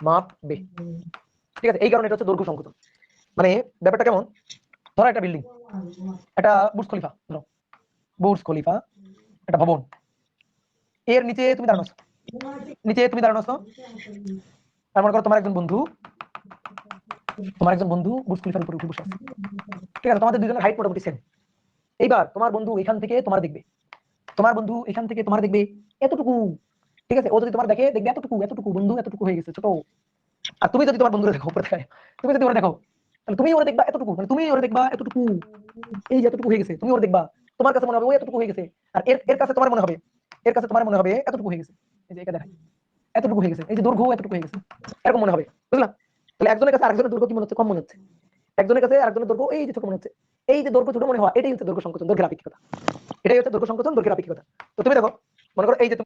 মাপবে। ঠিক আছে, এই কারণে এটা হচ্ছে দৈর্ঘ্য সংকোচন। মানে ব্যাপারটা কেমন, ধরো একটা বিল্ডিং, একটা বুর্জ খলিফা, ধরো বুর্জ খলিফা একটা ভবন, এর নিচে তুমি দাঁড়ানো আছো, নিচে তুমি দাঁড়ানো আছো, আর মনে করো তোমার একজন বন্ধু বুর্জ খলিফার উপরে উঠে বসে আছে। ঠিক আছে, তোমাদের দুজনের হাইট মোটামুটি সেম। এইবার তোমার বন্ধু এখান থেকে তোমার দেখবে, এতটুকু। ঠিক আছে, ও যদি তোমার দেখে দেখবে এতটুকু, বন্ধু এতটুকু হয়ে গেছে ছোট। আর তুমি যদি তোমার বন্ধুরে দেখো উপরে থেকে, তুমি যদি ওরা দেখো, তাহলে তুমি ওরা দেখবা এতটুকু, মানে তুমি ওরা দেখবা এতটুকু, এই যে এতটুকু হয়ে গেছে, তুমি ওরা দেখবা, তোমার কাছে মনে হবে ও এতটুকু হয়ে গেছে। আর এর এর কাছে তোমার মনে হবে, এতটুকু হয়ে গেছে। এই যে এটা দেখাই, এতটুকু হয়ে গেছে, এই যে দৈর্ঘ্য এতটুকু হয়ে গেছে, এরকম মনে হবে, বুঝলা? তাহলে একজনের কাছে আরেকজনের দৈর্ঘ্য কি মনে হচ্ছে? কম মনে হচ্ছে। একজনের কাছে আরেকজনের দৈর্ঘ্য এই যে ছোট মনে হচ্ছে। এই যে দৈর্ঘ্য ছোট মনে হওয়া, এটাই হচ্ছে দৈর্ঘ্য সংকোচন, দৈর্ঘ্যের আপেক্ষিকতা। এটাই হচ্ছে দৈর্ঘ্য সংকোচন, দৈর্ঘ্যের আপেক্ষিকতা। তো তুমি দেখো, মনে করো এই যে